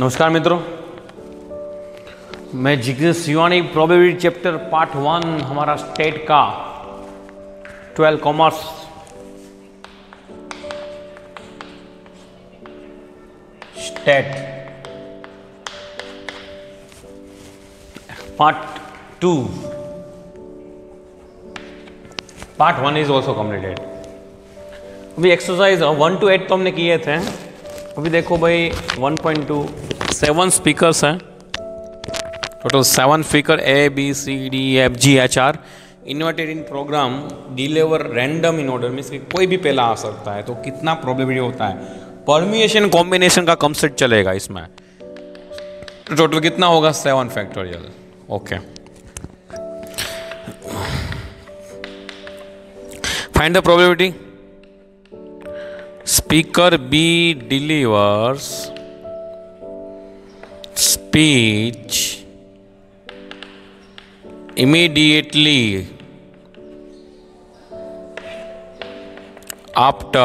नमस्कार मित्रों, मैं Jignesh Sivani. Probability chapter part 1 हमारा स्टेट का 12 commerce stat part 2 part 1 is also completed. अभी एक्सरसाइज 1 to 8 तो हमने किए थे। अभी देखो भाई 1.2 7 स्पीकर्स हैं, total 7 speaker A B C D F G H R inverted in program deliver random in order, means कोई भी पहला आ सकता है। तो कितना प्रोबेबिलिटी होता है, परम्यूटेशन कॉम्बिनेशन का कंसेप्ट चलेगा इसमें। टोटल कितना होगा 7 factorial. Okay, find the probability. Speaker B delivers speech immediately after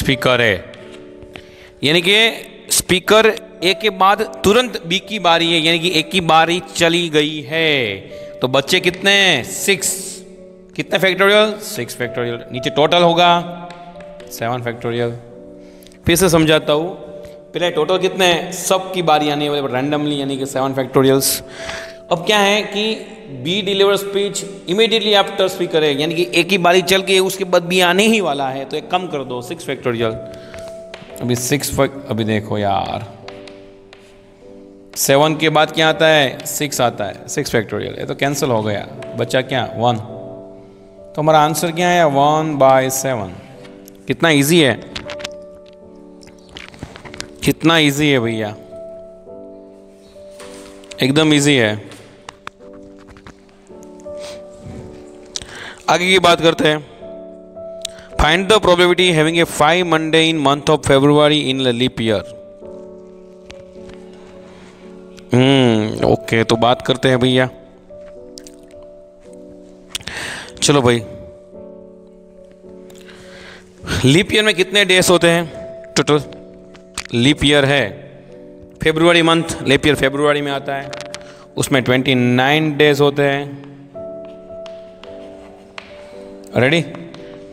speaker A, यानी कि स्पीकर ए के बाद तुरंत बी की बारी है, यानी कि ए की बारी चली गई है। तो बच्चे कितने हैं? 6। कितने फैक्टोरियल? 6 फैक्टोरियल। नीचे टोटल होगा 7 फैक्टोरियल। फिर से समझाता हूँ, पहले टोटल कितने हैं, सब की बारी आने वाली रैंडमली, यानी कि 7 फैक्टोरियल्स। अब क्या है कि B deliver speech immediately after speaker है, यानी कि एक ही बारी चल के उसके बाद बी आने ही वाला है, तो एक कम कर दो 6 फैक्टोरियल। अभी देखो यार, 7 के बाद क्या आता है? 6 आता है, 6 फैक्टोरियल। ये तो कैंसिल हो गया, बच्चा क्या 1। तो हमारा आंसर क्या है? 1/7। कितना इजी है, कितना इजी है भैया, एकदम इजी है। आगे की बात करते हैं। Find the probability having a 5 Monday in month of February in leap year. Okay, तो बात करते हैं भैया। चलो भाई, लीप ईयर में कितने डेज होते हैं टोटल? लीप ईयर है February month, leap year February में आता है, उसमें 29 डेज होते हैं। रेडी?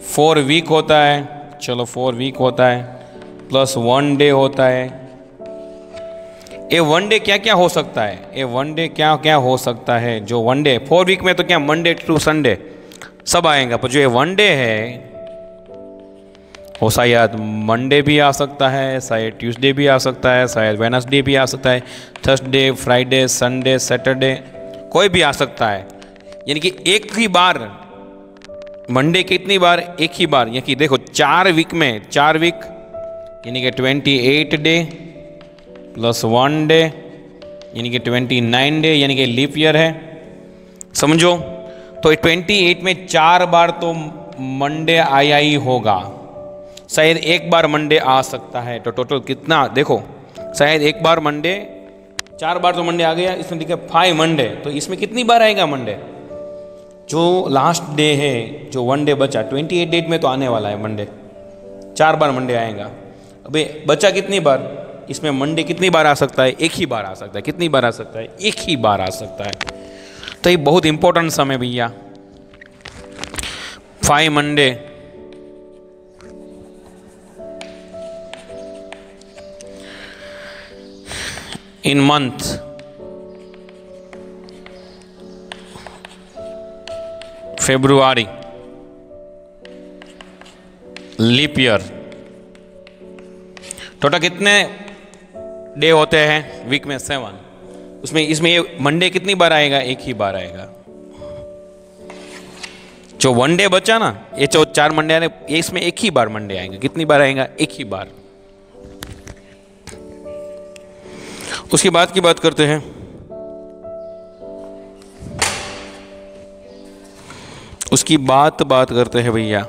4 वीक होता है, चलो 4 वीक होता है, प्लस 1 डे होता है। ये 1 डे क्या क्या हो सकता है? ये 1 डे क्या क्या हो सकता है? जो 1 डे 4 वीक में तो क्या मंडे टू संडे सब आएगा, पर जो ये 1 डे है वो शायद मंडे भी आ सकता है, शायद ट्यूसडे भी आ सकता है, शायद वेडनेसडे भी आ सकता है, थर्सडे, फ्राइडे, संडे, सैटरडे, कोई भी आ सकता है। यानी कि एक ही बार मंडे कितनी बार? एक ही बार। यानी कि देखो 4 वीक में 4 वीक यानी कि 28 डे प्लस 1 डे यानी कि 29 डे, यानी कि लीप ईयर है, समझो। तो 28 में 4 बार तो मंडे आया ही होगा, शायद एक बार मंडे आ सकता है। तो टोटल कितना देखो, शायद एक बार मंडे, 4 बार तो मंडे आ गया, इसमें लिखा 5 मंडे, तो इसमें कितनी बार आएगा मंडे? जो लास्ट डे है, जो 1 डे बचा, 28 डेट में तो आने वाला है मंडे, 4 बार मंडे आएगा। अबे बचा कितनी बार? इसमें मंडे कितनी बार आ सकता है? एक ही बार आ सकता है। कितनी बार आ सकता है? एक ही बार आ सकता है। तो ये बहुत इंपॉर्टेंट सम है भैया। 5 Monday in month February leap year. Total कितने डे होते हैं वीक में? 7। उसमें इसमें ये मंडे कितनी बार आएगा? एक ही बार आएगा। जो 1 डे बचा ना, ये जो 4 मंडे आने, इसमें एक ही बार मंडे आएंगे। कितनी बार आएगा? एक ही बार। उसके बाद की बात करते हैं। उसकी बात करते हैं भैया।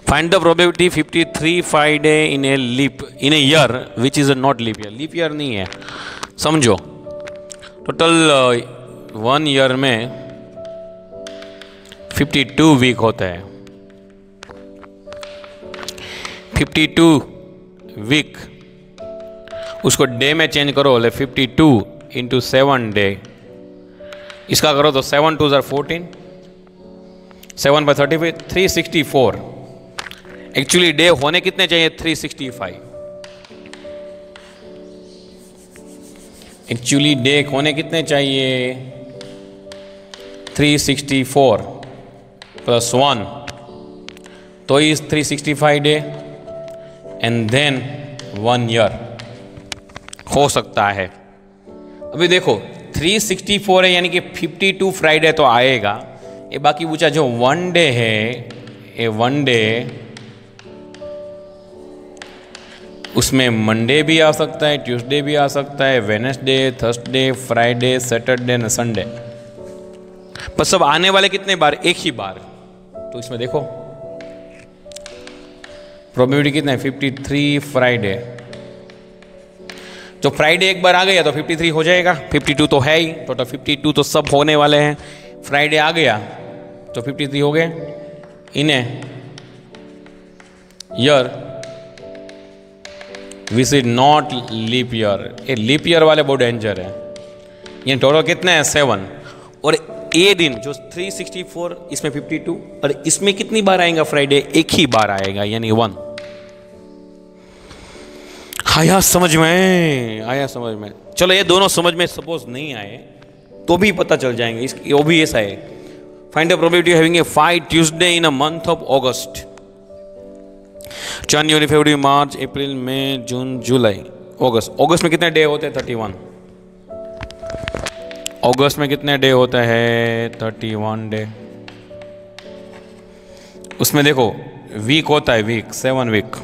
Find the probability 53 Friday in a year which is not leap year. Leap year नहीं है, समझो। टोटल 1 ईयर में 52 वीक होता है। 52 वीक, उसको डे में चेंज करो, ले 52 इंटू 7 डे, इसका करो तो 7 2 14, 7 by 35, 364। एक्चुअली डे होने कितने चाहिए? 365। एक्चुअली डे होने कितने चाहिए? 364 प्लस 1, तो is 365 day and then 1 year हो सकता है। अभी देखो 364 है, यानी कि 52 फ्राइडे तो आएगा। ये बाकी पूछा जो 1 डे है, ये 1 डे उसमें मंडे भी आ सकता है, ट्यूसडे भी आ सकता है, वेडनेसडे, थर्सडे, फ्राइडे, सैटरडे न संडे। पर सब आने वाले कितने बार? एक ही बार। तो इसमें देखो प्रोबेबिलिटी कितना है? 53 फ्राइडे। तो फ्राइडे एक बार आ गया तो 53 हो जाएगा, 52 तो है ही, टोटल 52 तो सब होने वाले हैं। फ्राइडे आ गया तो 53 हो गए। इन्हें year which is not leap year, ये लीप ईयर वाले बहुत डेंजर है। ये टोटल कितने हैं? 7। और ये दिन जो 364, इसमें 52, और इसमें कितनी बार आएगा फ्राइडे? एक ही बार आएगा, यानी 1। आया समझ में? आया समझ में? चलो ये दोनों समझ में सपोज नहीं आए तो भी पता चल जाएंगे। इसकी वो भी ऐसा है, find the probability having a 5 Tuesday in a month of August. जनवरी, फरवरी, मार्च, अप्रैल, मई, जून, जुलाई, अगस्त। अगस्त में कितने डे होते हैं? 31। अगस्त में कितने डे होता है? 31 डे। उसमें देखो वीक होता है, वीक 7 वीक,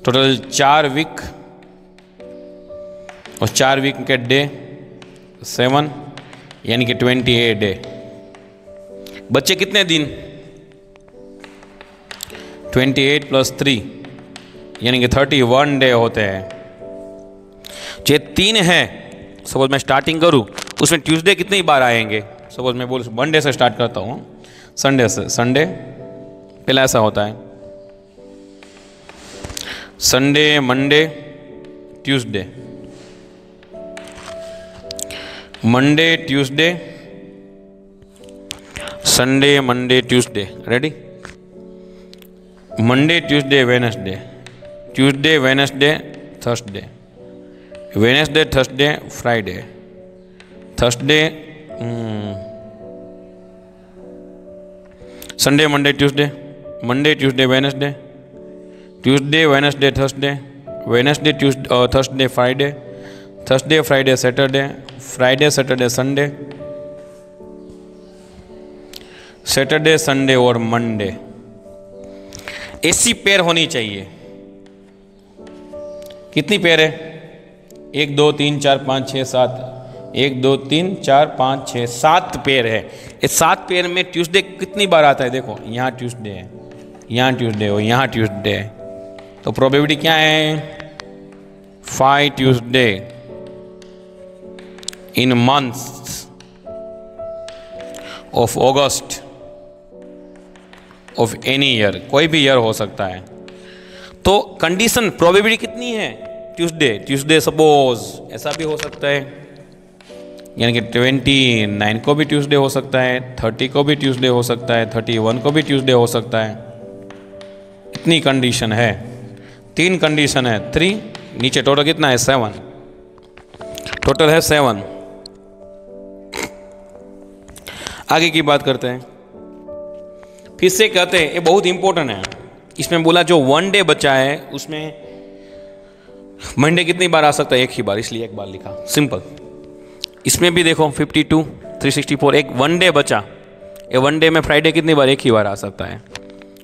टोटल 4 वीक, और 4 वीक के डे 7, यानी कि 28 डे। बच्चे कितने दिन? 28 प्लस 3, यानी कि 31 डे होते हैं। जो 3 है, सपोज मैं स्टार्टिंग करूं, उसमें ट्यूसडे कितनी बार आएंगे? सपोज मैं बोल मंडे से स्टार्ट करता हूं, संडे से। संडे पहला ऐसा होता है, Sunday, Monday, Tuesday, Monday, Tuesday, Sunday, Monday, Tuesday. Ready? Monday, Tuesday, Wednesday, Tuesday, Wednesday, Thursday, Wednesday, Thursday, Friday, Thursday, Sunday, Monday, Tuesday, Monday, Tuesday, Wednesday, Tuesday, Wednesday, Thursday, Wednesday, Tuesday, Thursday, Friday, Thursday, Friday, Saturday, Friday, Saturday, Sunday, Saturday, Sunday और Monday. ऐसी pair होनी चाहिए। कितनी pair है? 1 2 3 4 5 6 7, 1 2 3 4 5 6 7 pair है। इस 7 pair में Tuesday कितनी बार आता है? देखो यहाँ ट्यूसडे है, यहाँ ट्यूसडे हो, यहाँ ट्यूसडे है, तो प्रोबेबिलिटी क्या है? 5 Tuesday in months of August of any year. कोई भी ईयर हो सकता है। तो कंडीशन प्रोबेबिलिटी कितनी है? ट्यूसडे, ट्यूसडे सपोज ऐसा भी हो सकता है, यानी कि 29 को भी ट्यूसडे हो सकता है, 30 को भी ट्यूसडे हो सकता है, 31 को भी ट्यूसडे हो सकता है। इतनी कंडीशन है, 3 कंडीशन है, 3। नीचे टोटल कितना है? 7। टोटल है 7। आगे की बात करते हैं। फिर से कहते हैं, ये बहुत इंपॉर्टेंट है। इसमें बोला जो 1 डे बचा है उसमें मंडे कितनी बार आ सकता है? एक ही बार, इसलिए एक बार लिखा, सिंपल। इसमें भी देखो 52, 364, एक 1 डे बचा। ये 1 डे में फ्राइडे कितनी बार? एक ही बार आ सकता है।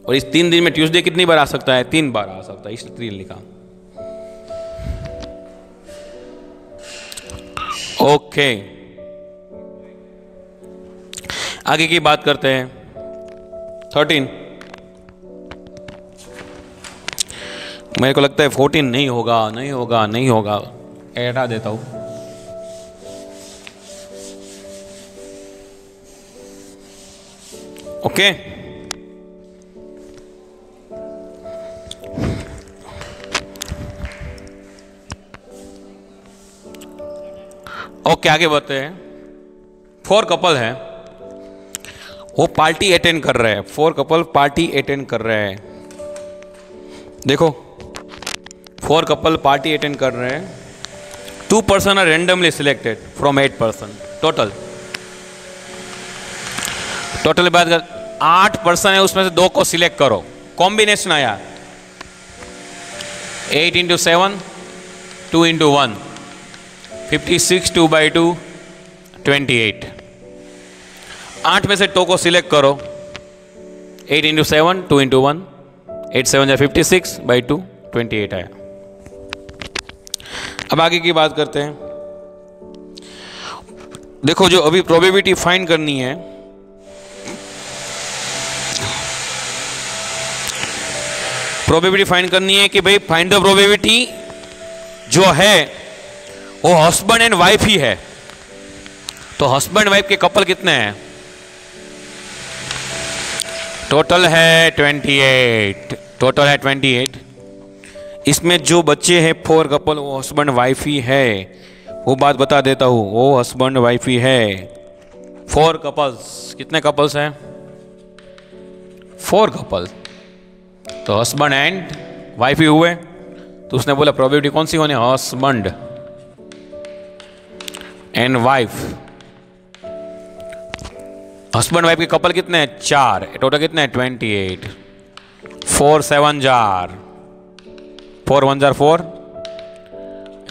और इस 3 दिन में ट्यूसडे कितनी बार आ सकता है? 3 बार आ सकता है, इसलिए 3 लिखा। ओके, आगे की बात करते हैं। 13, मेरे को लगता है 14 नहीं होगा, नहीं होगा, नहीं होगा, हटा देता हूं। ओके, ओके आगे बढ़ते हैं। 4 कपल है, वो पार्टी अटेंड कर रहे हैं। 4 कपल पार्टी अटेंड कर रहे हैं। देखो 4 कपल पार्टी अटेंड कर रहे हैं। 2 person are randomly selected from 8 person. Total बात कर 8 पर्सन है, उसमें से 2 को सिलेक्ट करो। कॉम्बिनेशन आया 8 इंटू 7, 2 इंटू 1, 56, 2 by 2, 28। 8 में से 2 को सिलेक्ट करो। 8 इंटू 7, 2 इंटू 1, 8 7 या 56 by 2, 28 आया। अब आगे की बात करते हैं। देखो जो अभी प्रोबेबिलिटी फाइंड करनी है, प्रोबेबिलिटी फाइंड करनी है कि भाई फाइंड द प्रोबेबिलिटी जो है वो हस्बैंड एंड वाइफ ही है। तो हस्बैंड वाइफ के कपल कितने हैं? टोटल है 28। टोटल है 28। इसमें जो बच्चे हैं 4 कपल वो हस्बैंड वाइफ ही है। वो बात बता देता हूं, वो हस्बैंड वाइफ ही है। 4 कपल्स, कितने कपल्स हैं? 4 कपल। तो हस्बैंड एंड वाइफ ही हुए। तो उसने बोला प्रोबेबिलिटी कौन सी होनी? Husband and wife. Husband wife के कपल कितने हैं? 4। टोटल कितने हैं? 28। 4 7 जार, 4 1 जार 4,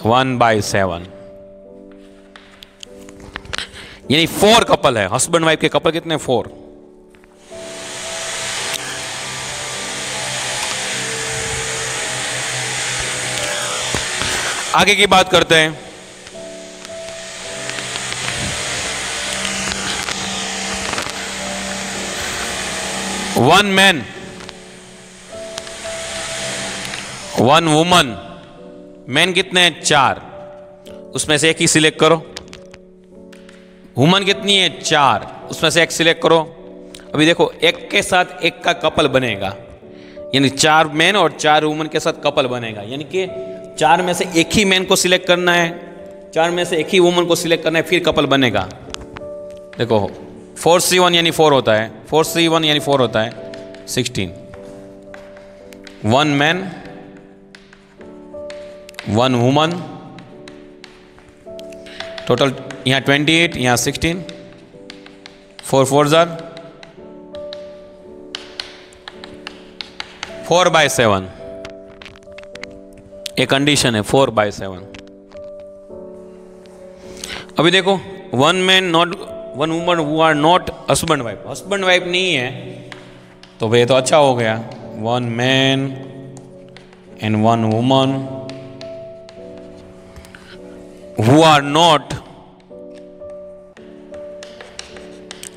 1 by 7। यानी 4 कपल है। हस्बैंड वाइफ के कपल कितने? 4। आगे की बात करते हैं। One man, 1 woman. मैन कितने हैं? 4। उसमें से एक ही सिलेक्ट करो। वुमन कितनी है? 4। उसमें से एक सिलेक्ट करो। अभी देखो एक के साथ एक का कपल बनेगा, यानी 4 मैन और 4 वुमन के साथ कपल बनेगा। यानी कि 4 में से एक ही मैन को सिलेक्ट करना है, 4 में से एक ही वुमन को सिलेक्ट करना है, फिर कपल बनेगा। देखो 4C1 यानी 4 होता है, 4C1 यानी 4 होता है 16। 1 मैन 1 वुमन, टोटल यहाँ 28, यहाँ 16, 4 4 जार 4 by 7। एक कंडीशन है 4 by 7। अभी देखो 1 man not 1 woman who are not husband wife. Husband wife नहीं है तो भाई तो अच्छा हो गया। 1 man and 1 woman who are not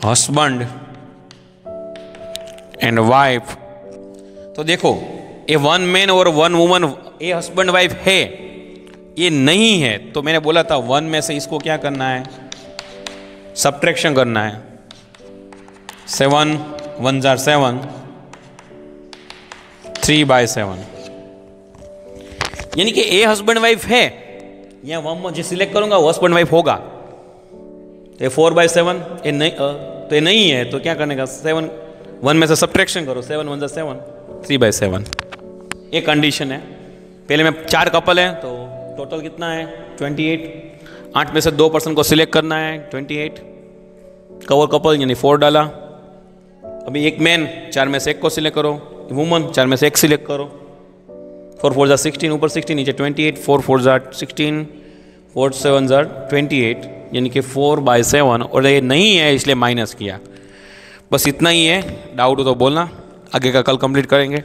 husband and wife. तो देखो ये 1 मैन और 1 वुमन ये हस्बैंड वाइफ है, ये नहीं है। तो मैंने बोला था 1 में से इसको क्या करना है? सब्ट्रैक्शन करना है। 7 1 जार 7, 3 by 7। यानी कि ए हस्बैंड वाइफ है, यहाँ 1 जो सिलेक्ट करूंगा वो हस्बैंड वाइफ होगा। तो ये 4 by 7 ये नहीं, तो ये नहीं है तो क्या करने का? 7 1 में से सब्ट्रैक्शन करो। 7 1 जार 7, 3 by 7। ये कंडीशन है। पहले में 4 कपल हैं तो टोटल कितना है? 28। 8 में से 2 पर्सन को सिलेक्ट करना है, 28। कवर कपल यानी 4 डाला। अभी एक मैन, 4 में से एक को सिलेक्ट करो। वुमन 4 में से एक सिलेक्ट करो। 4 4 जार 16, ऊपर 16 नीचे 28। 4 4 जार 16, 4 7 जार 28, यानी कि 4 by 7। और ये नहीं है इसलिए माइनस किया। बस इतना ही है। डाउट हो तो बोलना, आगे का कल कंप्लीट करेंगे।